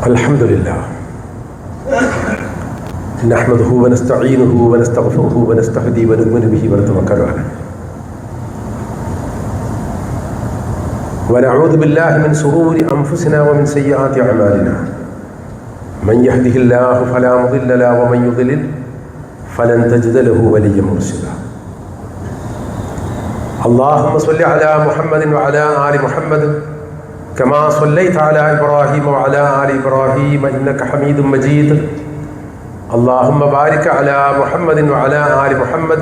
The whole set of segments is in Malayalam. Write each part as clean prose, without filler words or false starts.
अल्हम्दुलिल्लाह नहमदुहु व नस्तईनुहु व नस्तगफिरुहु व नस्तहदी व नु'मिनु बिही व नतवक्कलु अलैहि व नऊज़ु बिल्लाहि मिन शुरूरि अनफुसिना व मिन सय्यिआति अअमालिना मन यहदिहिल्लाहु फला मुदिल्ल लहु व मन युद्लिल फलन तजिद लहु वलिय्यन मुर्शिदा। अल्लाहुम्म सल्लि अला मुहम्मदिन व अला आलि मुहम्मद कमा सल्लैता अला इब्राहीम व अला आलि इब्राहीम इन्नका हमीदुम मजीद। अल्लाहुम्म बारिक अला मुहम्मदिन व अला आलि मुहम्मद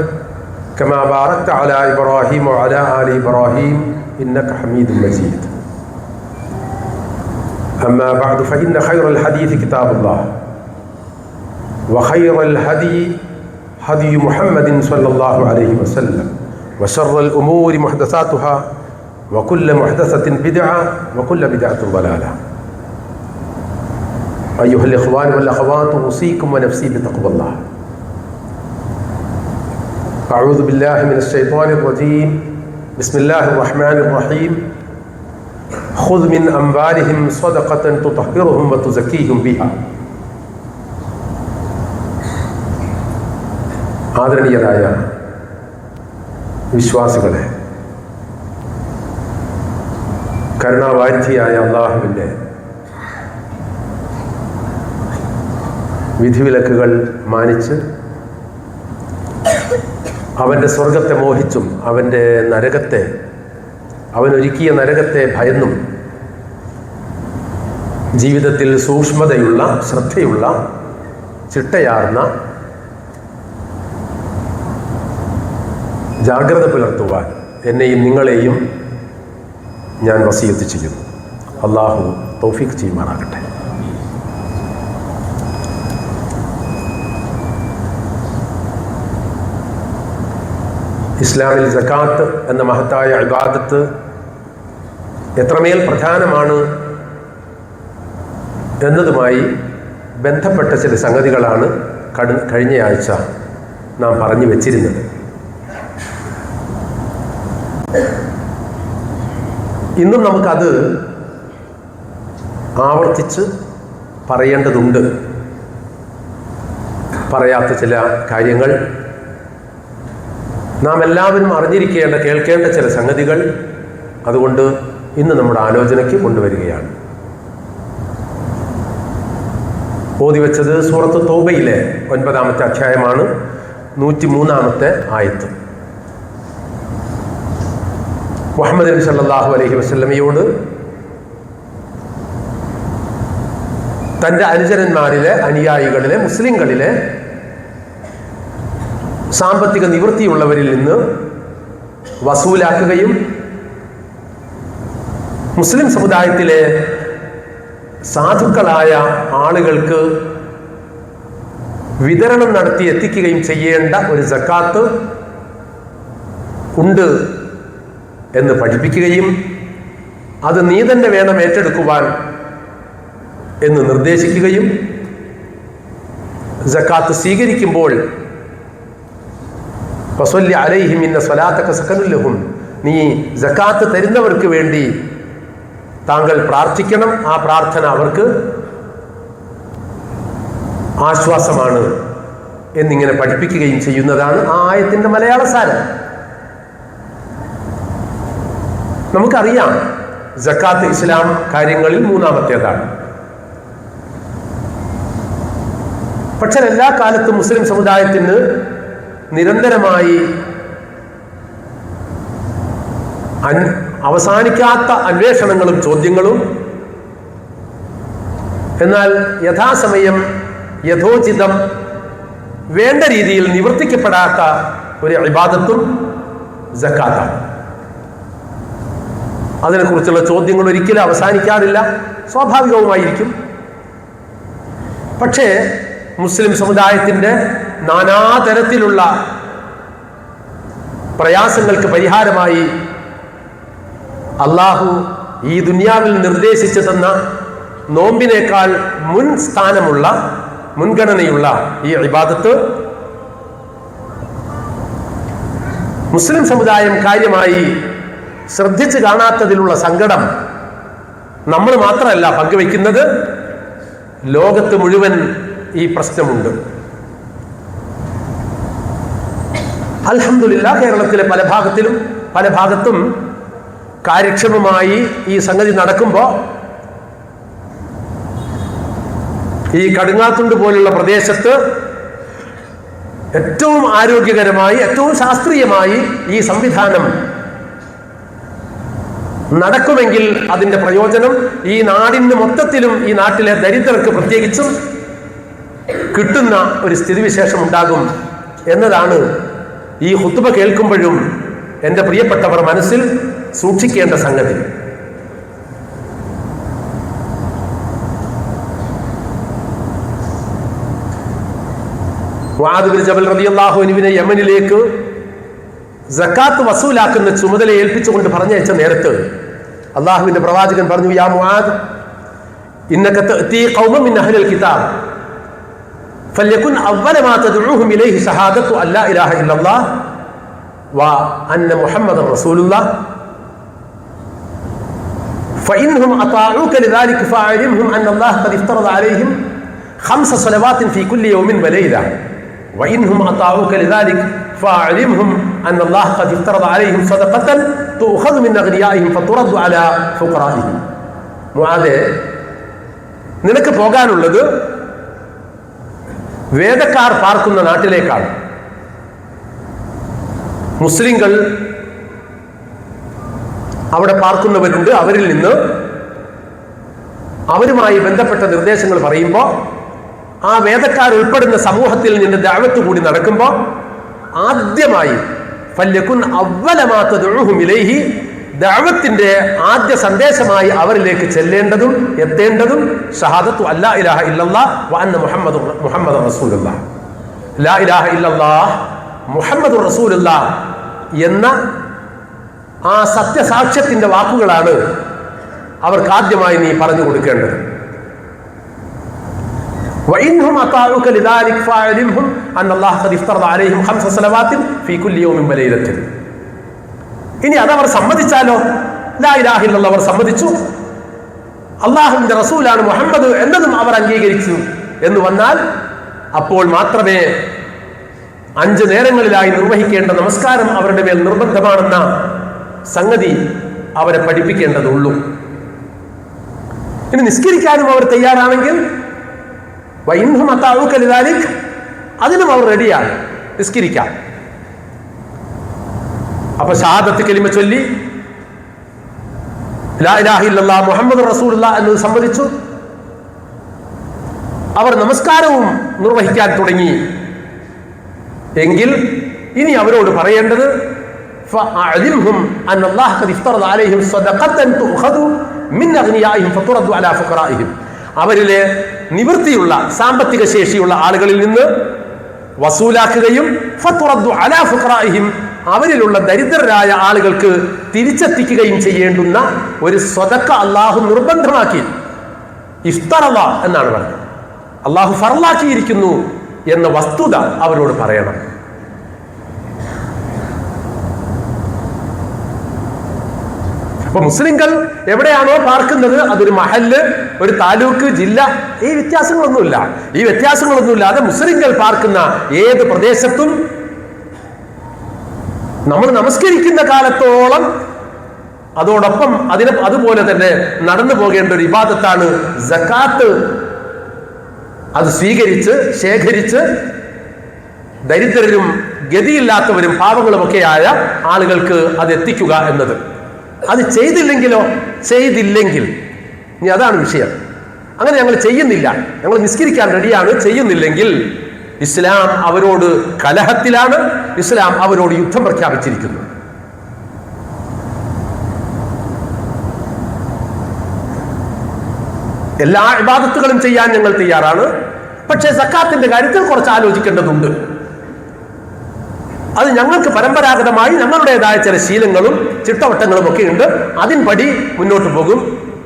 कमा बारकता अला इब्राहीम व अला आलि इब्राहीम इन्नका हमीदुम मजीद। अम्मा बअद फइन्न खैरल हदीस किताबुल्लाह व खैरल हदी हदी मुहम्मदिन सल्लल्लाहु अलैहि वसल्लम व शर्रल उमूरि मुहदसातुहा व कुल्ल मुहदसतिन बिदअ व कुल्ल बिदअतिन ज़लाला। अय्युहल इख्वान वल अख़वात उसीकुम व नफ्सी बितक़वल्लाह। अऊज़ु बिल्लाहि मिनश शैतानिर रजीम। बिस्मिल्लाहिर रहमानिर रहीम। ख़ुज़ मिन अम्वालिहिम सदक़तन तुतहिरुहुम व तुज़क्कीहुम बिहा। ആദരണീയരായ വിശ്വാസികളെ, കരുണാവാരിധിയായ അള്ളാഹുവിൻ്റെ വിധിവിലക്കുകൾ മാനിച്ച് അവൻ്റെ സ്വർഗത്തെ മോഹിച്ചും അവനൊരുക്കിയ നരകത്തെ ഭയന്നും ജീവിതത്തിൽ സൂക്ഷ്മതയുള്ള, ശ്രദ്ധയുള്ള, ചിട്ടയാർന്ന ജാഗ്രത പുലർത്തുവാൻ എന്നെയും നിങ്ങളെയും ഞാൻ വസിയത്ത് ചെയ്യുന്നു. അള്ളാഹു തൗഫീഖ് ചെയ്യുമാറാകട്ടെ. ഇസ്ലാമിൽ സകാത്ത് എന്ന മഹത്തായ ഇബാദത്ത് എത്രമേൽ പ്രധാനമാണ് എന്നതുമായി ബന്ധപ്പെട്ട ചില സംഗതികളാണ് കഴിഞ്ഞയാഴ്ച നാം പറഞ്ഞു വച്ചിരുന്നത്. ഇന്നും നമുക്കത് ആവർത്തിച്ച് പറയേണ്ടതുണ്ട്. പറയാത്ത ചില കാര്യങ്ങൾ, നാം എല്ലാവരും അറിഞ്ഞിരിക്കേണ്ട, കേൾക്കേണ്ട ചില സംഗതികൾ, അതുകൊണ്ട് ഇന്ന് നമ്മുടെ ആലോചനയ്ക്ക് കൊണ്ടുവരികയാണ്. ഓതിവെച്ചത് സൂറത്ത് തൗബയിലെ 9-ാമത്തെ അധ്യായമാണ്, 103-ാമത്തെ ആയത്ത്. മുഹമ്മദ് നബി സല്ലല്ലാഹു അലൈഹി വസല്ലമയോട് തൻ്റെ അനുചരന്മാരിലെ, അനുയായികളിലെ, മുസ്ലിങ്ങളിലെ സാമ്പത്തിക നിവൃത്തിയുള്ളവരിൽ നിന്ന് വസൂലാക്കുകയും മുസ്ലിം സമുദായത്തിലെ സാധുക്കളായ ആളുകൾക്ക് വിതരണം നടത്തി എത്തിക്കുകയും ചെയ്യേണ്ട ഒരു സക്കാത്ത് ഉണ്ട് എന്ന് പഠിപ്പിക്കുകയും അത് നീ തന്നെ വേണം ഏറ്റെടുക്കുവാൻ എന്ന് നിർദ്ദേശിക്കുകയും സക്കാത്ത് സ്വീകരിക്കുമ്പോൾ ഫസല്ലി അലൈഹിം ഇന്ന സ്വലാത്തക സകനുൽ ലഹും, നീ സക്കാത്ത് തരുന്നവർക്ക് വേണ്ടി താങ്കൾ പ്രാർത്ഥിക്കണം, ആ പ്രാർത്ഥന അവർക്ക് ആശ്വാസമാണ് എന്നിങ്ങനെ പഠിപ്പിക്കുകയും ചെയ്യുന്നതാണ് ആ ആയത്തിൻ്റെ മലയാള സാരം. നമുക്കറിയാം, സക്കാത്ത് ഇസ്ലാം കാര്യങ്ങളിൽ 3-ാമത്തേതാണ്. പക്ഷെ എല്ലാ കാലത്തും മുസ്ലിം സമുദായത്തിന് നിരന്തരമായി അവസാനിക്കാത്ത അന്വേഷണങ്ങളും ചോദ്യങ്ങളും, എന്നാൽ യഥാസമയം യഥോചിതം വേണ്ട രീതിയിൽ നിവർത്തിക്കപ്പെടാത്ത ഒരു ഇബാദത്തും സക്കാത്താണ്. അതിനെക്കുറിച്ചുള്ള ചോദ്യങ്ങൾ ഒരിക്കലും അവസാനിക്കാറില്ല, സ്വാഭാവികവുമായിരിക്കും. പക്ഷേ മുസ്ലിം സമുദായത്തിൻ്റെ നാനാതരത്തിലുള്ള പ്രയാസങ്ങൾക്ക് പരിഹാരമായി അള്ളാഹു ഈ ദുനിയാവിൽ നിർദ്ദേശിച്ചു തന്ന നോമ്പിനേക്കാൾ മുൻഗണനയുള്ള ഈ ഇബാദത്ത് മുസ്ലിം സമുദായം കാര്യമായി ശ്രദ്ധിച്ചു കാണാത്തതിലുള്ള സങ്കടം നമ്മൾ മാത്രമല്ല പങ്കുവെക്കുന്നത്, ലോകത്ത് മുഴുവൻ ഈ പ്രശ്നമുണ്ട്. അൽഹംദുലില്ലാഹ് കേരളത്തിലെ പല ഭാഗത്തും കാര്യക്ഷമമായി ഈ സംഗതി നടക്കുമ്പോൾ ഈ കടുങ്ങാത്തുണ്ട് പോലുള്ള പ്രദേശത്ത് ഏറ്റവും ആരോഗ്യകരമായി, ഏറ്റവും ശാസ്ത്രീയമായി ഈ സംവിധാനം നടക്കുമെങ്കിൽ അതിന്റെ പ്രയോജനം ഈ നാടിന് മൊത്തത്തിലും, ഈ നാട്ടിലെ ദരിദ്രർക്ക് പ്രത്യേകിച്ചും കിട്ടുന്ന ഒരു സ്ഥിതിവിശേഷം ഉണ്ടാകും എന്നതാണ് ഈ ഖുത്ബ കേൾക്കുമ്പോഴും എൻ്റെ പ്രിയപ്പെട്ടവർ മനസ്സിൽ സൂക്ഷിക്കേണ്ട സംഗതി. മുആദ് ബിൻ ജബൽ റളിയല്ലാഹു അൻഹുവിനെ യമനിലേക്ക് സക്കാത്ത് വസൂലാക്കുന്ന ചുമതല ഏൽപ്പിച്ചുകൊണ്ട് പറഞ്ഞയച്ച നേരത്ത് അള്ളാഹുവിന്റെ പ്രവാചകൻ പറഞ്ഞു, യാ മുആദ് ഇന്നക തഅതി ഖൗമൻ മിൻ അഹ്ലിൽ കിതാബ് ഫല്യകുൻ അവ്വല മാ തദ്ഉഹും ഇലൈഹി ശഹാദത്തു അല്ലാ ഇലാഹ ഇല്ലല്ലാഹ് വ അന്ന മുഹമ്മദൻ റസൂലുള്ളാഹ് فإنهم أطاعوك لذلك فأعلمهم أن الله قد افترض عليهم 5 صلوات في كل يوم وليلة وإنهم أطاعوك لذلك فأعلمهم أن الله قد افترض عليهم صدقة تؤخذ من أغنيائهم فترد على فقرائهم. മുആദേ, നിനക്ക് പോകാനുള്ളത് വേദക്കാർ പാർക്കുന്ന നാട്ടിലേക്കാണ്. മുസ്ലിങ്ങൾ അവിടെ പാർക്കുന്നവരുണ്ട്. അവരിൽ നിന്ന് അവരുമായി ബന്ധപ്പെട്ട നിർദ്ദേശങ്ങൾ പറയുമ്പോൾ ആ വേദക്കാർ ഉൾപ്പെടുന്ന സമൂഹത്തിൽ നിന്റെ ദഅവത്ത് കൂടി നടക്കുമ്പോൾ ആദ്യമായി ഫല്യകുൻ അവ്വല മാ തദ്ഉഹും ഇലൈഹി, ദഅവത്തിന്റെ ആദ്യ സന്ദേശമായി അവരിലേക്ക് ചെല്ലേണ്ടതും എത്തേണ്ടതും ഷഹാദത്തു അല്ലാ ഇലാഹ ഇല്ലല്ലാഹ് വ അന്ന മുഹമ്മദൻ റസൂലുള്ളാഹ്, ലാ ഇലാഹ ഇല്ലല്ലാഹ് മുഹമ്മദുർ റസൂലുള്ളാഹ് എന്ന ആ സത്യസാക്ഷ്യത്തിന്റെ വാക്കുകളാണ് അവർക്ക് ആദ്യമായി നീ പറഞ്ഞു കൊടുക്കേണ്ടത്. وإنهم أطاعوك لذلك فأعلمهم أن الله قد افترض عليهم 5 صلوات في كل يوم وليلة. ഇനി അതവർ സമ്മതിച്ചാലോ, ലാ ഇലാഹ ഇല്ലല്ലാഹ് അവർ സമ്മതിച്ചു, അള്ളാഹുവിന്റെ റസൂലാണ് മുഹമ്മദ് എന്നതും അവർ അംഗീകരിച്ചു എന്ന് വന്നാൽ അപ്പോൾ മാത്രമേ 5 നേരങ്ങളിലായി നിർവഹിക്കേണ്ട നമസ്കാരം അവരുടെ മേൽ നിർബന്ധമാണെന്ന സംഗതി അവരെ പഠിപ്പിക്കേണ്ടതുള്ളൂ. ഇനി നിസ്കരിക്കാനും അവർ തയ്യാറാണെങ്കിൽ വഇൻഹും അതാഊക ലിദാലിക്, അതിനും അവർ റെഡിയാണ്, നിസ്കരിക്കാം. അപ്പൊ ഷഹാദത്ത് കലിമ ചൊല്ലി ലാ ഇലാഹ ഇല്ലല്ലാഹ് മുഹമ്മദുർ റസൂലുള്ളാഹ് എന്നത് സമ്മതിച്ചു. അവർ നമസ്കാരവും നിർവഹിക്കാൻ തുടങ്ങി എങ്കിൽ ഇനി അവരോട് പറയേണ്ടത് ഫഅലിംഹും അന്നല്ലാഹ ഖദ് ഇഫ്തറദ അലൈഹിം സദഖത്തൻ തുഖദു മിൻ അഗ്നിയാഇഹിം ഫതുറദു അലാ ഫുഖറാഇഹിം, അവരിലെ നിവൃത്തിയുള്ള സാമ്പത്തിക ശേഷിയുള്ള ആളുകളിൽ നിന്ന് വസൂലാക്കുകയും ഫതുറദു അലാ ഫുഖറാഇഹിം, അവരിലുള്ള ദരിദ്രരായ ആളുകൾക്ക് തിരിച്ചെത്തിക്കുകയും ചെയ്യേണ്ടുന്ന ഒരു സ്വതക്ക അള്ളാഹു നിർബന്ധമാക്കി. ഇഫ്തറദ എന്നാണ് പറഞ്ഞത്, അള്ളാഹു ഫർളാക്കിയിരിക്കുന്നു എന്ന വസ്തുത അവരോട് പറയണം. അപ്പൊ മുസ്ലിങ്ങൾ എവിടെയാണോ പാർക്കുന്നത് അതൊരു മഹല്ല്, ഒരു താലൂക്ക്, ജില്ല, ഈ വ്യത്യാസങ്ങളൊന്നുമില്ലാതെ മുസ്ലിങ്ങൾ പാർക്കുന്ന ഏത് പ്രദേശത്തും നമ്മൾ നമസ്കരിക്കുന്ന കാലത്തോളം അതോടൊപ്പം അതുപോലെ തന്നെ നടന്നു പോകേണ്ട ഒരു ഇബാദത്താണ് സക്കാത്ത്. അത് സ്വീകരിച്ച് ശേഖരിച്ച് ദരിദ്രരും ഗതിയില്ലാത്തവരും പാവങ്ങളുമൊക്കെയായ ആളുകൾക്ക് അത് എത്തിക്കുക എന്നത്. അത് ചെയ്തില്ലെങ്കിൽ ഇനി അതാണ് വിഷയം. അങ്ങനെ ഞങ്ങൾ ചെയ്യുന്നില്ല, ഞങ്ങൾ നിസ്കരിക്കാൻ റെഡിയാണ്, ചെയ്യുന്നില്ലെങ്കിൽ ഇസ്ലാം അവരോട് കലഹത്തിലാണ്, ഇസ്ലാം അവരോട് യുദ്ധം പ്രഖ്യാപിച്ചിരിക്കുന്നു. എല്ലാ ഇബാദത്തുകളും ചെയ്യാൻ ഞങ്ങൾ തയ്യാറാണ്, പക്ഷേ സക്കാത്തിന്റെ കാര്യത്തിൽ കുറച്ച് ആലോചിക്കേണ്ടതുണ്ട്. അത് ഞങ്ങൾക്ക് പരമ്പരാഗതമായി ഞങ്ങളുടേതായ ചില ശീലങ്ങളും ചിട്ടവട്ടങ്ങളും ഒക്കെ ഉണ്ട്, അതിൻപടി മുന്നോട്ട് പോകും.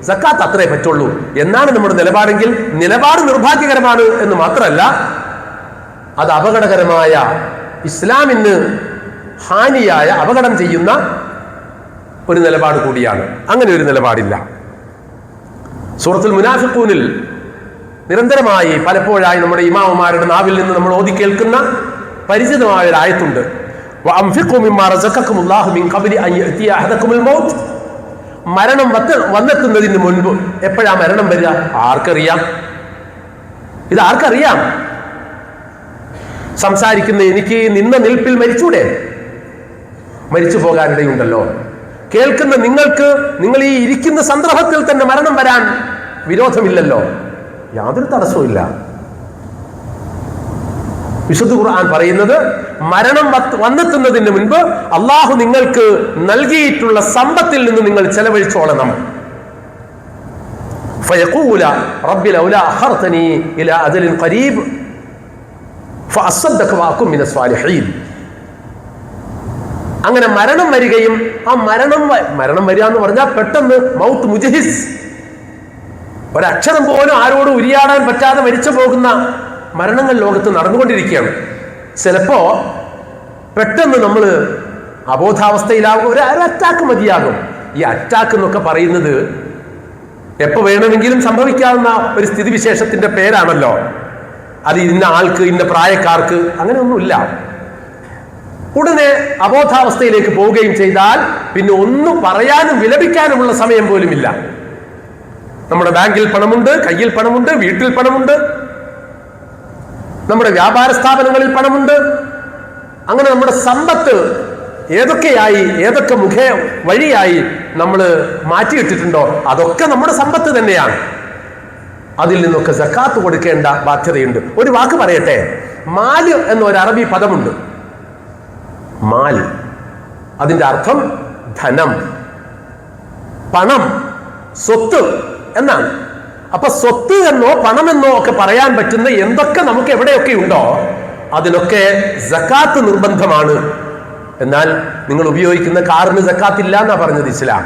സക്കാത്ത് അത്രേ പറ്റുള്ളൂ എന്നാണ് നമ്മുടെ നിലപാടെങ്കിൽ നിലപാട് നിർഭാഗ്യകരമാണ് എന്ന് മാത്രമല്ല, അത് അപകടകരമായ, ഇസ്ലാമിന് ഹാനിയായ, അപകടം ചെയ്യുന്ന ഒരു നിലപാട് കൂടിയാണ്. അങ്ങനെ ഒരു നിലപാടില്ല. സൂറത്തുൽ മുനാഫിഖൂനിൽ നിരന്തരമായി പലപ്പോഴായി നമ്മുടെ ഇമാമുമാരുടെ നാവിൽ നിന്ന് നമ്മൾ ഓതി കേൾക്കുന്ന പരിചിതമായ ഒരു ആയത്തുണ്ട്. മരണം വന്നെത്തുന്നതിന് മുൻപ്. എപ്പോഴാ മരണം വരിക? ആർക്കറിയാം? ഇത് ആർക്കറിയാം? സംസാരിക്കുന്ന എനിക്ക് നിന്ന നിൽപ്പിൽ മരിച്ചൂടെ? മരിച്ചു പോകാനിടയുണ്ടല്ലോ. കേൾക്കുന്ന നിങ്ങൾക്ക് നിങ്ങൾ ഈ ഇരിക്കുന്ന സന്ദർഭത്തിൽ തന്നെ മരണം വരാൻ വിരോധമില്ലല്ലോ, യാതൊരു തടസ്സവുമില്ല. വിശുദ്ധ ഖുർആൻ പറയുന്നത് മരണം വന്നെത്തുന്നതിന് മുൻപ് അള്ളാഹു നിങ്ങൾക്ക് നൽകിയിട്ടുള്ള സമ്പത്തിൽ നിന്ന് നിങ്ങൾ ചെലവഴിച്ചോളണം. ഫയഖൂല റബ്ബി ലൗലാ അഖർതനി ഇലാ അജലിൻ ഖരീബ് ഫഅസ്സദ്ദഖ വഅകും മിനസ് സ്വാലിഹീൻ. അങ്ങനെ മരണം വരികയും ആ മരണം വരിക എന്ന് പറഞ്ഞാൽ പെട്ടെന്ന് മൗത്ത് മുജഹിസ്, ഒരക്ഷരം പോലും ആരോടും ഉരിയാടാൻ പറ്റാതെ മരിച്ചു പോകുന്ന മരണങ്ങൾ ലോകത്ത് നടന്നുകൊണ്ടിരിക്കുകയാണ്. ചിലപ്പോ പെട്ടെന്ന് നമ്മൾ അബോധാവസ്ഥയിലാകും, ഒരു അറ്റാക്ക് മതിയാകും. ഈ അറ്റാക്ക് എന്നൊക്കെ പറയുന്നത് എപ്പോ വേണമെങ്കിലും സംഭവിക്കാവുന്ന ഒരു സ്ഥിതിവിശേഷത്തിന്റെ പേരാണല്ലോ. അത് ഇന്ന ആൾക്ക്, ഇന്ന പ്രായക്കാർക്ക്, അങ്ങനെയൊന്നുമില്ല. ഉടനെ അബോധാവസ്ഥയിലേക്ക് പോവുകയും ചെയ്താൽ പിന്നെ ഒന്നും പറയാനും വിലപിക്കാനുമുള്ള സമയം പോലുമില്ല. നമ്മുടെ ബാങ്കിൽ പണമുണ്ട്, കയ്യിൽ പണമുണ്ട്, വീട്ടിൽ പണമുണ്ട്, നമ്മുടെ വ്യാപാര സ്ഥാപനങ്ങളിൽ പണമുണ്ട്. അങ്ങനെ നമ്മുടെ സമ്പത്ത് ഏതൊക്കെയായി, ഏതൊക്കെ വഴിയായി നമ്മൾ മാറ്റിയിട്ടിട്ടുണ്ടോ അതൊക്കെ നമ്മുടെ സമ്പത്ത് തന്നെയാണ്. അതിൽ നിന്നൊക്കെ സക്കാത്ത് കൊടുക്കേണ്ട ബാധ്യതയുണ്ട്. ഒരു വാക്ക് പറയട്ടെ, മാല് എന്നൊരു അറബി പദമുണ്ട്. മാൽ, അതിന്റെ അർത്ഥം ധനം, പണം, സ്വത്ത് എന്നാണ്. അപ്പൊ സ്വത്ത് എന്നോ പണമെന്നോ ഒക്കെ പറയാൻ പറ്റുന്ന എന്തൊക്കെ നമുക്ക് എവിടെയൊക്കെ ഉണ്ടോ അതിനൊക്കെ സക്കാത്ത് നിർബന്ധമാണ്. എന്നാൽ നിങ്ങൾ ഉപയോഗിക്കുന്ന കാറിന് സക്കാത്ത് ഇല്ല എന്നാ പറഞ്ഞത് ഇസ്ലാം.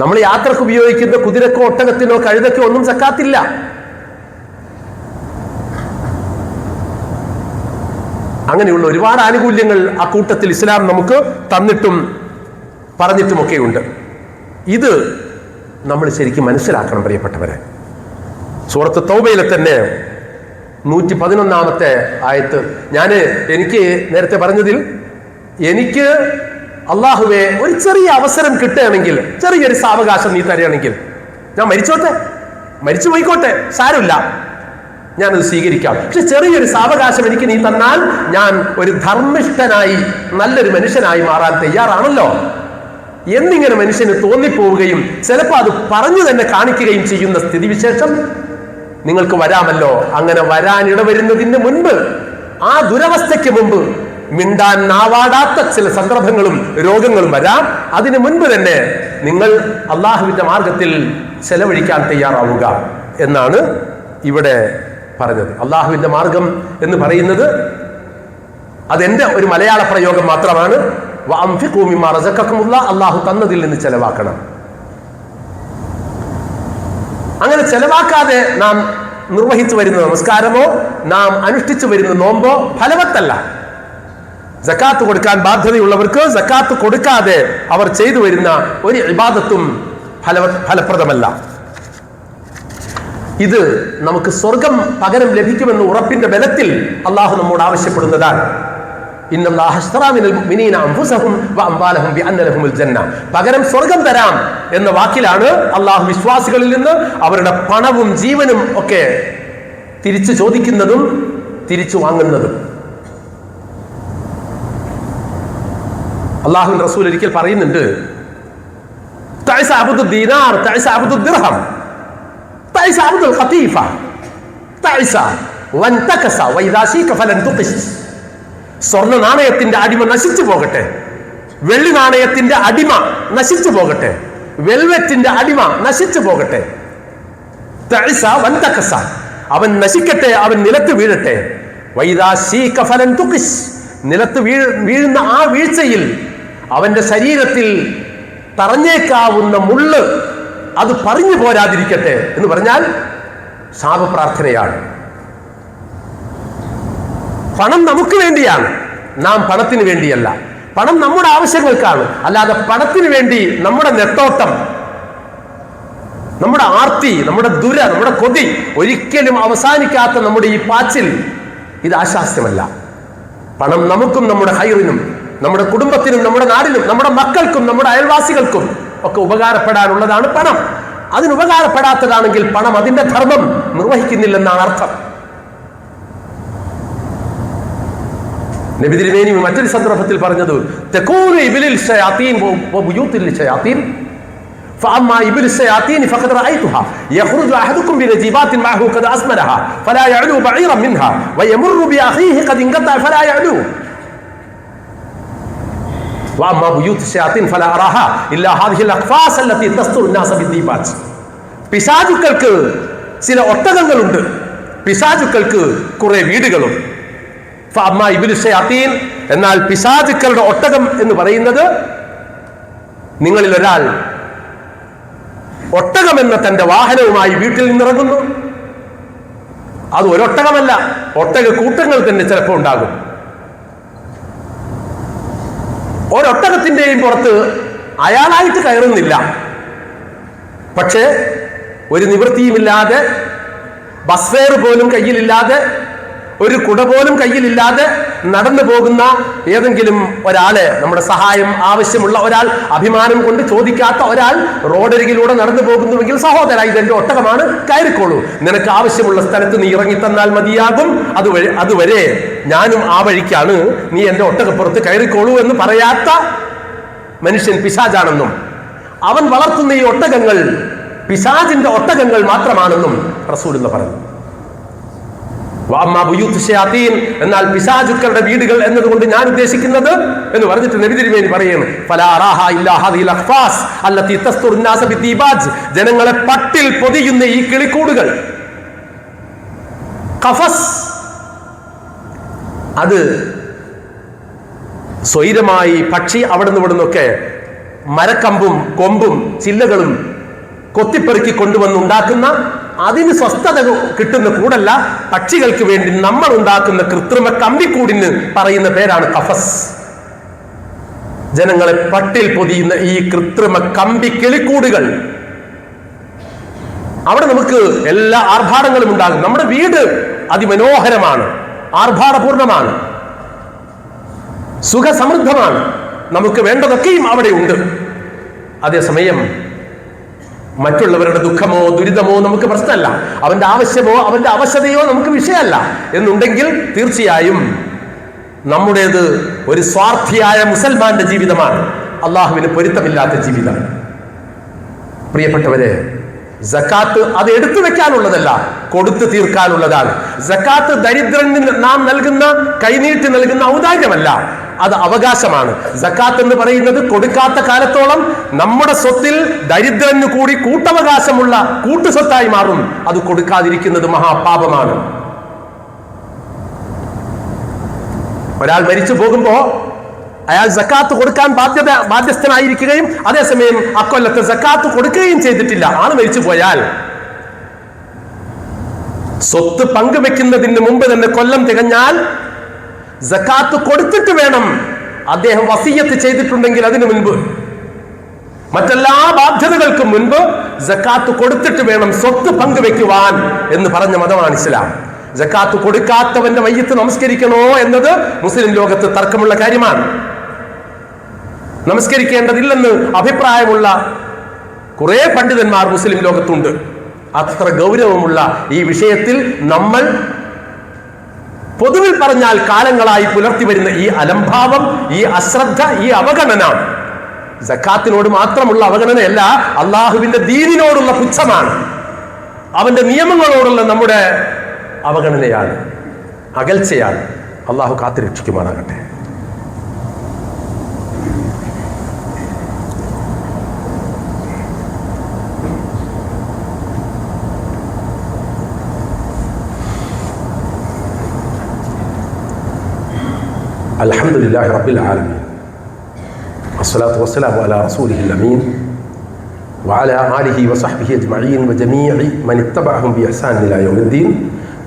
നമ്മൾ യാത്രക്ക് ഉപയോഗിക്കുന്ന കുതിരക്കോ ഒട്ടകത്തിനോ കഴുതക്കോ ഒന്നും സക്കാത്തില്ല. അങ്ങനെയുള്ള ഒരുപാട് ആനുകൂല്യങ്ങൾ ആ കൂട്ടത്തിൽ ഇസ്ലാം നമുക്ക് തന്നിട്ടും പറഞ്ഞിട്ടുമൊക്കെയുണ്ട്. ഇത് നമ്മൾ ശരിക്കും മനസ്സിലാക്കണം പ്രിയപ്പെട്ടവരെ. സൂറത്ത് തൗബയിലെ തന്നെ 111 ആയത്ത്, എനിക്ക് നേരത്തെ പറഞ്ഞതിൽ എനിക്ക് അള്ളാഹുവെ ഒരു ചെറിയ അവസരം കിട്ടുകയാണെങ്കിൽ, ചെറിയൊരു സാവകാശം നീ തരികയാണെങ്കിൽ, ഞാൻ മരിച്ചു പോയിക്കോട്ടെ, സാരമില്ല, ഞാനത് സ്വീകരിക്കാം. പക്ഷെ ചെറിയൊരു സാവകാശം എനിക്ക് നീ തന്നാൽ ഞാൻ ഒരു ധർമ്മിഷ്ഠനായി നല്ലൊരു മനുഷ്യനായി മാറാൻ തയ്യാറാണല്ലോ എന്നിങ്ങനെ മനുഷ്യന് തോന്നിപ്പോവുകയും ചിലപ്പോൾ അത് പറഞ്ഞു തന്നെ കാണിക്കുകയും ചെയ്യുന്ന സ്ഥിതിവിശേഷം നിങ്ങൾക്ക് വരാമല്ലോ. അങ്ങനെ വരാനിടവരുന്നതിന് മുൻപ്, ആ ദുരവസ്ഥയ്ക്ക് മുമ്പ് മിണ്ടാൻ നാവാടാത്ത ചില സന്ദർഭങ്ങളും രോഗങ്ങളും വരാം. അതിനു മുൻപ് തന്നെ നിങ്ങൾ അള്ളാഹുവിന്റെ മാർഗത്തിൽ ചെലവഴിക്കാൻ തയ്യാറാവുക എന്നാണ് ഇവിടെ പറഞ്ഞത്. അള്ളാഹുവിന്റെ മാർഗം എന്ന് പറയുന്നത് അതെന്റെ ഒരു മലയാള പ്രയോഗം മാത്രമാണ്. അള്ളാഹു തന്നതിൽ നിന്ന് ചെലവാക്കണം. അങ്ങനെ ചെലവാക്കാതെ നാം നിർവഹിച്ചു വരുന്ന നമസ്കാരമോ നാം അനുഷ്ഠിച്ചു വരുന്ന നോമ്പോ ഫലവത്തല്ല. സക്കാത്ത് കൊടുക്കാൻ ബാധ്യതയുള്ളവർക്ക് സക്കാത്ത് കൊടുക്കാതെ അവർ ചെയ്തു വരുന്ന ഒരു ഇബാദത്തും ഫലപ്രദമല്ല. ഇത് നമുക്ക് സ്വർഗം പകരം ലഭിക്കുമെന്ന് ഉറപ്പിന്റെ ബലത്തിൽ അള്ളാഹു നമ്മോട് ആവശ്യപ്പെടുന്നതാണ്. പകരം സ്വർഗം തരാം എന്ന വാക്കിലാണ് അള്ളാഹു വിശ്വാസികളിൽ നിന്ന് അവരുടെ പണവും ജീവനും ഒക്കെ തിരിച്ചു ചോദിക്കുന്നതും തിരിച്ചു വാങ്ങുന്നതും. അള്ളാഹുവിന്റെ റസൂൽ ഒരിക്കൽ പറയുന്നുണ്ട്, സ്വർണ്ണ നാണയത്തിന്റെ അടിമ നശിച്ചു പോകട്ടെ, വെള്ളി നാണയത്തിന്റെ അടിമ നശിച്ചു പോകട്ടെ, വെൽവെറ്റിന്റെ അടിമ നശിച്ചു പോകട്ടെ, അവൻ നശിക്കട്ടെ, അവൻ നിലത്ത് വീഴട്ടെ. നിലത്ത് വീഴുന്ന ആ വീഴ്ചയിൽ അവന്റെ ശരീരത്തിൽ തറഞ്ഞേക്കാവുന്ന മുള്ള് അത് പറഞ്ഞു പോരാതിരിക്കട്ടെ എന്ന് പറഞ്ഞാൽ ശാപപ്രാർത്ഥനയാണ്. പണം നമുക്ക് വേണ്ടിയാണ്, നാം പണത്തിന് വേണ്ടിയല്ല. പണം നമ്മുടെ ആവശ്യങ്ങൾക്കാണ്, അല്ലാതെ പണത്തിന് വേണ്ടി നമ്മുടെ നെട്ടോട്ടം നമ്മുടെ ആർത്തി, നമ്മുടെ നമ്മുടെ കൊതി, ഒരിക്കലും അവസാനിക്കാത്ത നമ്മുടെ ഈ പാച്ചിൽ, ഇത് ആശാസ്യമല്ല. പണം നമുക്കും നമ്മുടെ ഹൈറിനും നമ്മുടെ കുടുംബത്തിനും നമ്മുടെ നാടിനും നമ്മുടെ മക്കൾക്കും നമ്മുടെ അയൽവാസികൾക്കും ഒക്കെ ഉപകാരപ്പെടാനുള്ളതാണ് പണം. അതിന് ഉപകാരപ്പെടാത്തതാണെങ്കിൽ പണം അതിന്റെ ധർമ്മം നിർവഹിക്കുന്നില്ലെന്നാണ് അർത്ഥം. നബി തിരുമേനി മറ്റൊരു സന്ദർഭത്തിൽ പറഞ്ഞത്, തകൂനു ഇബ്ലിൽ ശയാതീൻ വബുയൂത്തിൽ ശയാതീൻ فأما إبل الشياطين فقد رأيتها يخرج أحدكم بنجيبات معه قد أسمرها فلا يعلو بعيرا منها ويمر بأخيه قد انقطع فلا يعلو وأما بيوت الشياطين فلا أراها إلا هذه الأقفاص التي تستر الناس بالديبات. പിശാചുക്കൾക്ക് ചില ഒട്ടകങ്ങളുണ്ട്, പിശാചുക്കൾക്ക് കുറെ വീടുകളും. ഫഅമ്മാ ഇബ്ലു ശയാതീൻ, എന്നാൽ പിശാചുക്കളുടെ ഒട്ടകം എന്ന് പറയുന്നത്, നിങ്ങളിൽ ഒരാൾ ഒട്ടകമെന്ന തന്റെ വാഹനവുമായി വീട്ടിൽ നിന്നിറങ്ങുന്നു. അത് ഒരൊട്ടകമല്ല, ഒട്ടക കൂട്ടങ്ങൾ തന്നെ ചിലപ്പോൾ ഉണ്ടാകും. ഒരൊട്ടകത്തിന്റെയും പുറത്ത് അയാളായിട്ട് കയറുന്നില്ല, പക്ഷേ ഒരു നിവൃത്തിയുമില്ലാതെ, ബസ് ഫെയർ പോലും കയ്യിലില്ലാതെ, ഒരു കുട പോലും കയ്യിലില്ലാതെ നടന്നു പോകുന്ന ഏതെങ്കിലും ഒരാളെ, നമ്മുടെ സഹായം ആവശ്യമുള്ള ഒരാൾ, അഭിമാനം കൊണ്ട് ചോദിക്കാത്ത ഒരാൾ റോഡരികിലൂടെ നടന്നു പോകുന്നുവെങ്കിൽ, സഹോദര, ഇതെന്റെ ഒട്ടകമാണ്, കയറിക്കോളൂ, നിനക്ക് ആവശ്യമുള്ള സ്ഥലത്ത് നീ ഇറങ്ങിത്തന്നാൽ മതിയാകും, അതുവരെ ഞാനും ആ വഴിക്കാണ്, നീ എന്റെ ഒട്ടകപ്പുറത്ത് കയറിക്കോളൂ എന്ന് പറയാത്ത മനുഷ്യൻ പിശാചാണെന്നും അവൻ വളർത്തുന്ന ഈ ഒട്ടകങ്ങൾ പിശാചിന്റെ ഒട്ടകങ്ങൾ മാത്രമാണെന്നും റസൂലുള്ളാഹി പറഞ്ഞു. എന്നാൽ പിശാചുക്കളുടെ വീടുകൾ എന്നതുകൊണ്ട് ഞാൻ ഉദ്ദേശിക്കുന്നത് എന്ന് പറഞ്ഞിട്ട് നബി തിരുമേനി പറയുന്നു, ജനങ്ങളെ പട്ടിൽ പൊതിയുന്ന ഈ കിളിക്കൂടുകൾ, ഖഫസ്, അത് സ്വൈരമായി പക്ഷി അവിടുന്ന് ഇവിടുന്നൊക്കെ മരക്കമ്പും കൊമ്പും ചില്ലകളും കൊത്തിപ്പെറുക്കി കൊണ്ടുവന്നുണ്ടാക്കുന്ന, അതിന് സ്വസ്ഥത കിട്ടുന്ന കൂടല്ല, പക്ഷികൾക്ക് വേണ്ടി നമ്മൾ ഉണ്ടാക്കുന്ന കൃത്രിമ കമ്പിക്കൂടിന് പറയുന്ന പേരാണ് ഖഫസ്. ജനങ്ങളെ പട്ടിൽ പൊതിയുന്ന ഈ കൃത്രിമ കമ്പി കിളിക്കൂടുകൾ, അവിടെ നമുക്ക് എല്ലാ ആർഭാടങ്ങളും ഉണ്ടാകും. നമ്മുടെ വീട് അതിമനോഹരമാണ്, ആർഭാടപൂർണമാണ്, സുഖസമൃദ്ധമാണ്, നമുക്ക് വേണ്ടതൊക്കെയും അവിടെ ഉണ്ട്. അതേസമയം മറ്റുള്ളവരുടെ ദുഃഖമോ ദുരിതമോ നമുക്ക് പ്രശ്നമല്ല, അവന്റെ ആവശ്യമോ അവന്റെ അവശതയോ നമുക്ക് വിഷയമല്ല എന്നുണ്ടെങ്കിൽ തീർച്ചയായും നമ്മുടേത് ഒരു സ്വാർത്ഥിയായ മുസൽമാന്റെ ജീവിതമാണ്, അള്ളാഹുവിന് പൊരുത്തമില്ലാത്ത ജീവിതം. പ്രിയപ്പെട്ടവരെ, സക്കാത്ത് അത് എടുത്തു വെക്കാനുള്ളതല്ല, കൊടുത്തു തീർക്കാനുള്ളതാണ്. സക്കാത്ത് ദരിദ്രന് നാം നൽകുന്ന, കൈനീട്ടി നൽകുന്ന ഔദാര്യമല്ല, അത് അവകാശമാണ്. സക്കാത്ത് എന്ന് പറയുന്നത് കൊടുക്കാത്ത കാലത്തോളം നമ്മുടെ സ്വത്തിൽ ദരിദ്രന് കൂടി കൂട്ടവകാശമുള്ള കൂട്ടുസ്വത്തായി മാറും. അത് കൊടുക്കാതിരിക്കുന്നത് മഹാപാപമാണ്. ഒരാൾ മരിച്ചു പോകുമ്പോ അയാൾ സക്കാത്ത് കൊടുക്കാൻ ബാധ്യസ്ഥനായിരിക്കുകയും അതേസമയം അക്കൊല്ലത്തെ സക്കാത്ത് കൊടുക്കുകയും ചെയ്തിട്ടില്ല. ആള് മരിച്ചു പോയാൽ സ്വത്ത് പങ്കുവെക്കുന്നതിന് മുമ്പ് തന്നെ കൊല്ലം തികഞ്ഞാൽ സക്കാത്ത് കൊടുത്തിട്ട് വേണം. അദ്ദേഹം വസിയ്യത്ത് ചെയ്തിട്ടുണ്ടെങ്കിൽ അതിനു മുൻപ്, മറ്റെല്ലാ ബാധ്യതകൾക്കും മുൻപ് സക്കാത്ത് കൊടുത്തിട്ട് വേണം സ്വത്ത് പങ്കുവെക്കുവാൻ എന്ന് പറഞ്ഞ മതമാണ് ഇസ്ലാം. സക്കാത്ത് കൊടുക്കാത്തവന്റെ മയ്യത്ത് നമസ്കരിക്കണോ എന്നത് മുസ്ലിം ലോകത്ത് തർക്കമുള്ള കാര്യമാണ്. നമസ്കരിക്കേണ്ടതില്ലെന്ന് അഭിപ്രായമുള്ള കുറെ പണ്ഡിതന്മാർ മുസ്ലിം ലോകത്തുണ്ട്. അത്ര ഗൗരവമുള്ള ഈ വിഷയത്തിൽ നമ്മൾ പൊതുവിൽ പറഞ്ഞാൽ കാലങ്ങളായി പുലർത്തി വരുന്ന ഈ അലംഭാവം, ഈ അശ്രദ്ധ, ഈ അവഗണന സക്കാത്തിനോട് മാത്രമുള്ള അവഗണനയല്ല, അള്ളാഹുവിന്റെ ദീനിനോടുള്ള പുച്ഛമാണ്, അവന്റെ നിയമങ്ങളോടുള്ള നമ്മുടെ അവഗണനയാണ്, അകൽച്ചയാണ്. അള്ളാഹു കാത്തുരക്ഷിക്കുമാറാകട്ടെ. അൽഹംദുലില്ലാഹി റബ്ബിൽ ആലമീൻ വസ്സലാത്തു വസ്സലാമു അലാ റസൂലിഹിൽ അമീൻ വഅലാ ആലിഹി വസഹ്ബിഹി അജ്മഈൻ വജമീഇ മൻ ഇത്തബഅഹും ബിഇഹ്സാൻ ഇലാ യൗമിദ്ദീൻ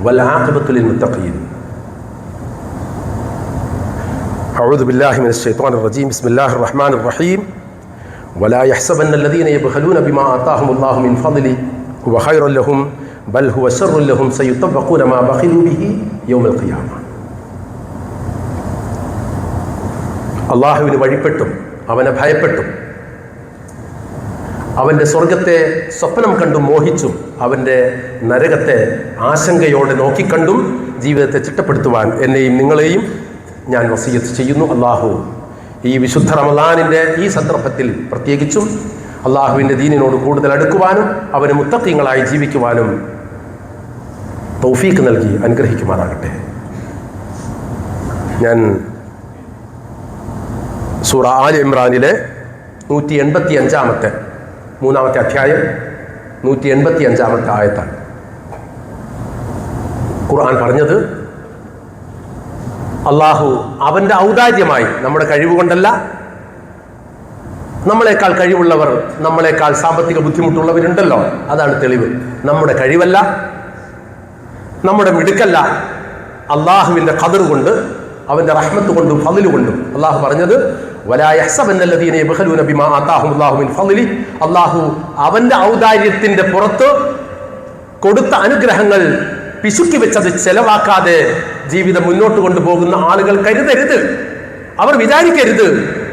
വൽ ആഖിബത്തു ലിൽ മുത്തഖീൻ. അഊദു ബില്ലാഹി മിനശ് ശൈത്വാനിർ റജീം. ബിസ്മില്ലാഹിർ റഹ്മാനിർ റഹീം. വലാ യഹ്സബന്ന അല്ലദീന യബ്ഖലൂന ബിമാ ആതാഹുമുല്ലാഹു മിൻ ഫദ്ലി ഹുവ ഖൈറുൻ ലഹും ബൽ ഹുവ ശർറുൻ ലഹും സയുതവഖൂന മാ ബഖിലൂ ബിഹി യൗമൽ ഖിയാമ. അള്ളാഹുവിന് വഴിപ്പെട്ടും അവനെ ഭയപ്പെട്ടും അവൻ്റെ സ്വർഗത്തെ സ്വപ്നം കണ്ടും മോഹിച്ചും അവൻ്റെ നരകത്തെ ആശങ്കയോടെ നോക്കിക്കണ്ടും ജീവിതത്തെ ചിട്ടപ്പെടുത്തുവാൻ എന്നെയും നിങ്ങളെയും ഞാൻ വസിയത്ത് ചെയ്യുന്നു. അള്ളാഹു ഈ വിശുദ്ധ റമളാനിൻ്റെ ഈ സന്ദർഭത്തിൽ പ്രത്യേകിച്ചും അള്ളാഹുവിൻ്റെ ദീനിനോട് കൂടുതൽ അടുക്കുവാനും അവന് മുത്തഖീങ്ങളായി ജീവിക്കുവാനും തൗഫീഖ് നൽകി അനുഗ്രഹിക്കുമാറാകട്ടെ. ഞാൻ സൂറ ആൽ ഇമ്രാനിലെ 185 മൂന്നാമത്തെ അധ്യായം 185 ആയത്താണ് ഖുർആൻ പറഞ്ഞത്. അള്ളാഹു അവൻ്റെ ഔദാര്യമായി, നമ്മുടെ കഴിവുകൊണ്ടല്ല, നമ്മളെക്കാൾ കഴിവുള്ളവർ, നമ്മളെക്കാൾ സാമ്പത്തിക ബുദ്ധിമുട്ടുള്ളവരുണ്ടല്ലോ, അതാണ് തെളിവ്. നമ്മുടെ കഴിവല്ല, നമ്മുടെ മിടുക്കല്ല, അള്ളാഹുവിൻ്റെ ഖദർ കൊണ്ട്, അവൻ്റെ റഹ്മത്ത് കൊണ്ടും ഫളില് കൊണ്ടും. അള്ളാഹു പറഞ്ഞത് വലാ യഹ്സബന്ന അല്ലദീന യബ്ഖലൂന ബിമാ ആതാഹുമുല്ലാഹു മിൻ ഫളിലി. അള്ളാഹു അവൻ്റെ ഔദാര്യത്തിൻ്റെ പുറത്ത് കൊടുത്ത അനുഗ്രഹങ്ങൾ പിശുക്കി വെച്ചത് ചെലവാക്കാതെ ജീവിതം മുന്നോട്ട് കൊണ്ടുപോകുന്ന ആളുകൾ കരുതരുത്, അവർ വിചാരിക്കരുത്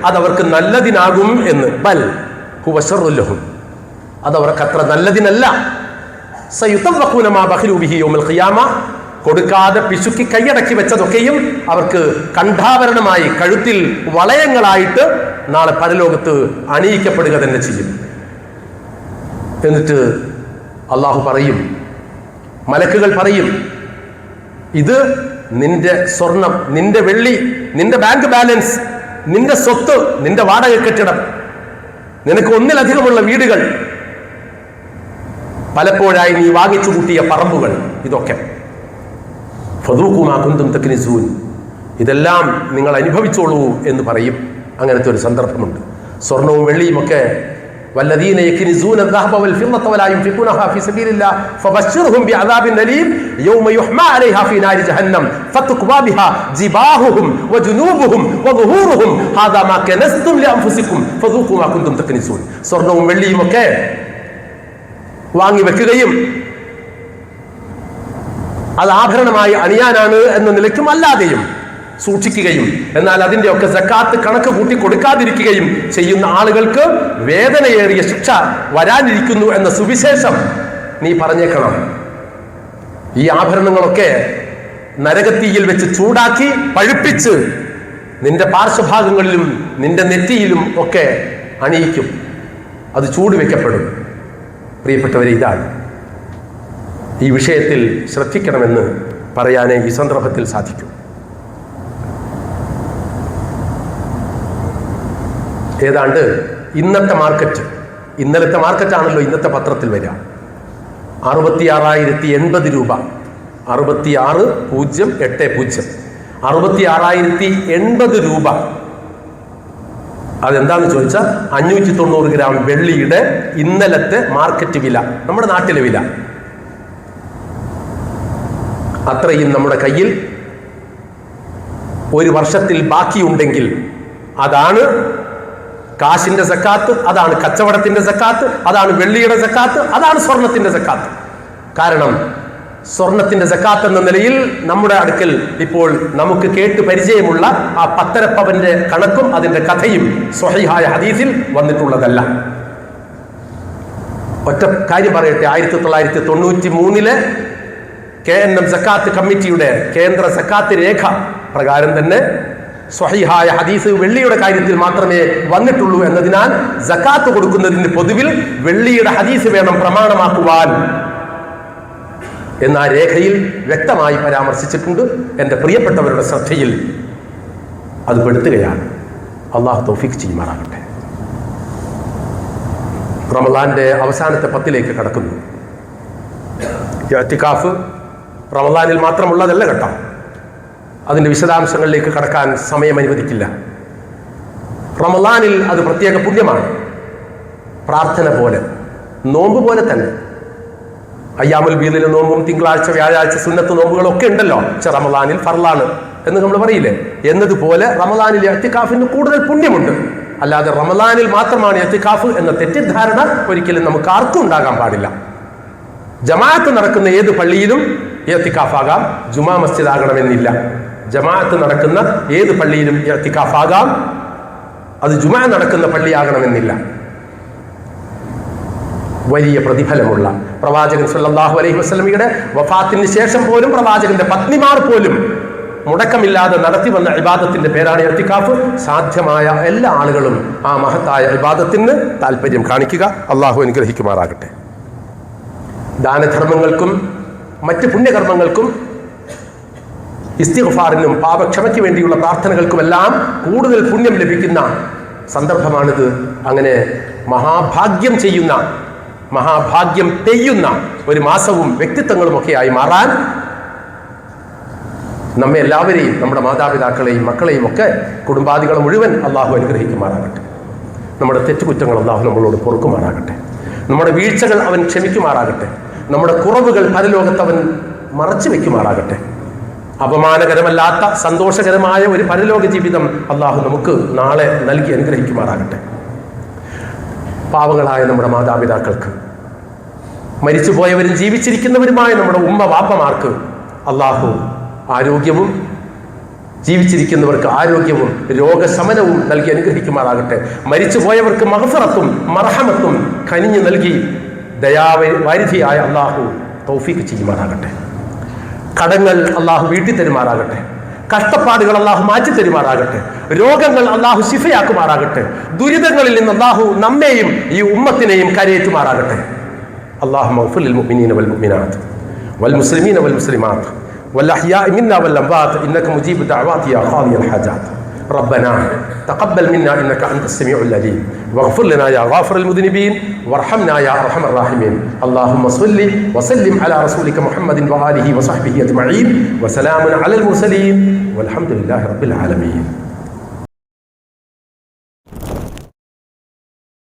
അതവർക്ക് നല്ലതിനാകും എന്ന്. ബൽ ഹുവ ശർറുൻ ലഹും, അതവർക്ക് അത്ര നല്ലതിനല്ല. സയുതവഖൂന മാ ബഖിലൂ ബിഹി യൗമൽ ഖിയാമ, കൊടുക്കാതെ പിശുക്കി കൈയടക്കി വെച്ചതൊക്കെയും അവർക്ക് കണ്ഠാഭരണമായി, കഴുത്തിൽ വളയങ്ങളായിട്ട് നാളെ പരലോകത്ത് അണിയിക്കപ്പെടുക തന്നെ ചെയ്യും. എന്നിട്ട് അള്ളാഹു പറയും, മലക്കുകൾ പറയും, ഇത് നിന്റെ സ്വർണം, നിന്റെ വെള്ളി, നിന്റെ ബാങ്ക് ബാലൻസ്, നിന്റെ സ്വത്ത്, നിന്റെ വാടക കെട്ടിടം, നിനക്ക് ഒന്നിലധികമുള്ള വീടുകൾ, പലപ്പോഴായി നീ വാങ്ങിച്ചു കൂട്ടിയ പറമ്പുകൾ, ഇതൊക്കെ ഫദൂഖൂ മാ കുന്തും തക്നിസൂൻ, ഇതെല്ലാം നിങ്ങൾ അനുഭവിച്ചോളൂ എന്ന് പറയും. അങ്ങനത്തെ ഒരു സന്ദർഭമുണ്ട്. സ്വർണവും വെള്ളിയും ഒക്കെ വല്ലദീന യക്നിസൂന الذهب والفضة ولا ينفقونها في سبيل الله فبشرهم بعذاب أليم يوم يحمى عليها في نار جهنم فتكوى بها جباههم وجنوبهم وظهورهم هذا ما كنزتم لأنفسكم فذوقوا ما كنتم تكنزون. സ്വർണവും വെള്ളിയും ഒക്കെ വാങ്ങി വെക്കുകയും അത് ആഭരണമായി അണിയാനാണ് എന്ന നിലയ്ക്കും അല്ലാതെയും സൂക്ഷിക്കുകയും എന്നാൽ അതിൻ്റെയൊക്കെ സക്കാത്ത് കണക്ക് കൂട്ടി കൊടുക്കാതിരിക്കുകയും ചെയ്യുന്ന ആളുകൾക്ക് വേദനയേറിയ ശിക്ഷ വരാനിരിക്കുന്നു എന്ന സുവിശേഷം നീ പറഞ്ഞേക്കണം. ഈ ആഭരണങ്ങളൊക്കെ നരകത്തീയിൽ വെച്ച് ചൂടാക്കി പഴുപ്പിച്ച് നിന്റെ പാർശ്വഭാഗങ്ങളിലും നിന്റെ നെറ്റിയിലും ഒക്കെ അണിയിക്കും, അത് ചൂട് വെക്കപ്പെടും. പ്രിയപ്പെട്ടവരെ, ഇതാണ് ഈ വിഷയത്തിൽ ശ്രദ്ധിക്കണമെന്ന് പറയാനേ ഈ സന്ദർഭത്തിൽ സാധിക്കും. ഏതാണ്ട് ഇന്നത്തെ മാർക്കറ്റ്, ഇന്നലത്തെ മാർക്കറ്റാണല്ലോ ഇന്നത്തെ പത്രത്തിൽ വരിക. 66,080 രൂപ, 66,080, 66,080 രൂപ. അതെന്താണെന്ന് ചോദിച്ചാൽ 590 ഗ്രാം വെള്ളിയുടെ ഇന്നലത്തെ മാർക്കറ്റ് വില, നമ്മുടെ നാട്ടിലെ വില. അത്രയും നമ്മുടെ കയ്യിൽ ഒരു വർഷത്തിൽ ബാക്കിയുണ്ടെങ്കിൽ അതാണ് കാശിന്റെ സക്കാത്ത്, അതാണ് കച്ചവടത്തിന്റെ സക്കാത്ത്, അതാണ് വെള്ളിയുടെ സക്കാത്ത്, അതാണ് സ്വർണത്തിന്റെ സക്കാത്ത്. കാരണം സ്വർണത്തിന്റെ സക്കാത്ത് എന്ന നിലയിൽ നമ്മുടെ അടുക്കൽ ഇപ്പോൾ നമുക്ക് കേട്ട് പരിചയമുള്ള ആ 10 പവന്റെ കണക്കും അതിന്റെ കഥയും സ്വഹീഹായ ഹദീസിൽ വന്നിട്ടുള്ളതല്ല. ഒറ്റ കാര്യം പറയട്ടെ, 1993 KNM സക്കാത്ത് കമ്മിറ്റിയുടെ കേന്ദ്ര സക്കാത്ത് രേഖ പ്രകാരം തന്നെ സ്വഹീഹായ ഹദീസ് വെള്ളിയുടെ കാര്യത്തിൽ മാത്രമേ വന്നിട്ടുള്ളൂ എന്നതിനാൽ സക്കാത്ത് കൊടുക്കുന്നതിന് പൊതുവിൽ വെള്ളിയുടെ ഹദീസ് വേണം പ്രമാണമാക്കുവാൻ എന്ന രേഖയിൽ വ്യക്തമായി പരാമർശിച്ചിട്ടുണ്ട്. എൻ്റെ പ്രിയപ്പെട്ടവരുടെ ശ്രദ്ധയിൽ അത് പെടുത്തുകയാണ്. അള്ളാഹു തൗഫീഖ് ചെയ്യുമാറാകട്ടെ. റമളാന്റെ അവസാനത്തെ 10 കടക്കുന്നു. ഇഅ്തികാഫ് റമളാനിൽ മാത്രമുള്ളതല്ല കേട്ടോ. അതിൻ്റെ വിശദാംശങ്ങളിലേക്ക് കടക്കാൻ സമയം അനുവദിക്കില്ല. റമളാനിൽ അത് പ്രത്യേക പുണ്യമാണ്. പ്രാർത്ഥന പോലെ, നോമ്പ് പോലെ തന്നെ. അയ്യാമുൽ ബീദിലെ നോമ്പും തിങ്കളാഴ്ച വ്യാഴാഴ്ച സുന്നത്ത് നോമ്പുകളൊക്കെ ഉണ്ടല്ലോ. പക്ഷെ റമളാനിൽ ഫർളാണ് എന്ന് നമ്മൾ പറയില്ലേ, എന്നതുപോലെ റമളാനിലെ ഇഅ്തികാഫിന് കൂടുതൽ പുണ്യമുണ്ട്. അല്ലാതെ റമദാനിൽ മാത്രമാണ് ഇഅ്തികാഫ് എന്ന തെറ്റിദ്ധാരണ ഒരിക്കലും നമുക്ക് ആർക്കും ഉണ്ടാകാൻ പാടില്ല. ജമാഅത്ത് നടക്കുന്ന ഏത് പള്ളിയിലും ഇഅ്തികാഫാകാം, ജുമാ മസ്ജിദ് ആകണമെന്നില്ല. ജമാഅത്ത് നടക്കുന്ന ഏത് പള്ളിയിലും ഇഅ്തികാഫാകാം, അത് ജുമാ നടക്കുന്ന പള്ളിയാകണമെന്നില്ല. വലിയ പ്രതിഫലമുള്ള പ്രവാചകൻ സല്ലല്ലാഹു അലൈഹി വസല്ലമയുടെ വഫാത്തിന് ശേഷം പോലും പ്രവാചകന്റെ പത്നിമാർ പോലും മുടക്കമില്ലാതെ നടത്തി വന്ന ഇബാദത്തിന്റെ പേരാണ് ഇഅ്തികാഫ്. സാധ്യമായ എല്ലാ ആളുകളും ആ മഹത്തായ ഇബാദത്തിന് താല്പര്യം കാണിക്കുക. അള്ളാഹു അനുഗ്രഹിക്കുമാറാകട്ടെ. ദാനധർമ്മങ്ങൾക്കും മറ്റ് പുണ്യകർമ്മങ്ങൾക്കും ഇസ്തിഗ്ഫാറിനും പാപക്ഷമയ്ക്ക് വേണ്ടിയുള്ള പ്രാർത്ഥനകൾക്കുമെല്ലാം കൂടുതൽ പുണ്യം ലഭിക്കുന്ന സന്ദർഭമാണിത്. അങ്ങനെ മഹാഭാഗ്യം പെയ്യുന്ന ഒരു മാസവും വ്യക്തിത്വങ്ങളുമൊക്കെയായി മാറാൻ നമ്മെ എല്ലാവരെയും, നമ്മുടെ മാതാപിതാക്കളെയും മക്കളെയും ഒക്കെ കുടുംബാദികളെ മുഴുവൻ അള്ളാഹു അനുഗ്രഹിക്കുമാറാകട്ടെ. നമ്മുടെ തെറ്റുകുറ്റങ്ങൾ അള്ളാഹു നമ്മളോട് പൊറുക്കുമാറാകട്ടെ. നമ്മുടെ വീഴ്ചകൾ അവൻ ക്ഷമിക്കുമാറാകട്ടെ. നമ്മുടെ കുറവുകൾ പരലോകത്ത് അവൻ മറച്ചു വെക്കുമാറാകട്ടെ. അപമാനകരമല്ലാത്ത സന്തോഷകരമായ ഒരു പരലോക ജീവിതം അള്ളാഹു നമുക്ക് നാളെ നൽകി അനുഗ്രഹിക്കുമാറാകട്ടെ. പാവങ്ങളായ നമ്മുടെ മാതാപിതാക്കൾക്ക്, മരിച്ചുപോയവരും ജീവിച്ചിരിക്കുന്നവരുമായ നമ്മുടെ ഉമ്മ വാപ്പമാർക്ക് അള്ളാഹു ആരോഗ്യവും, ജീവിച്ചിരിക്കുന്നവർക്ക് ആരോഗ്യവും രോഗശമനവും നൽകി അനുഗ്രഹിക്കുമാറാകട്ടെ. മരിച്ചുപോയവർക്ക് മഗ്ഫിറത്തും മർഹമത്തും കനിഞ്ഞു നൽകി ദയാവാരിധിയായ അള്ളാഹു തൗഫീഖ് ചെയ്യുമാറാകട്ടെ. കടങ്ങൾ അള്ളാഹു വീട്ടി തരുമാറാകട്ടെ. കഷ്ടപ്പാടുകൾ അള്ളാഹു മാറ്റി തരുമാറാകട്ടെ. രോഗങ്ങൾ അള്ളാഹു ശിഫയാക്കുമാറാകട്ടെ. ദുരിതങ്ങളിൽ നിന്ന് അള്ളാഹു നമ്മെയും ഈ ഉമ്മത്തിനെയും കരയേറ്റുമാറാകട്ടെ. اللهم اغفر للمؤمنين والمؤمنات والمسلمين والمسلمات والأحياء منا والأموات إنك مجيب الدعوات يا قاضي الحاجات. ربنا تقبل منا إنك أنت السميع العليم واغفر لنا يا غافر المذنبين وارحمنا يا أرحم الراحمين. اللهم صل وسلم على رسولك محمد وآله وصحبه أجمعين وسلام على المرسلين والحمد لله رب العالمين.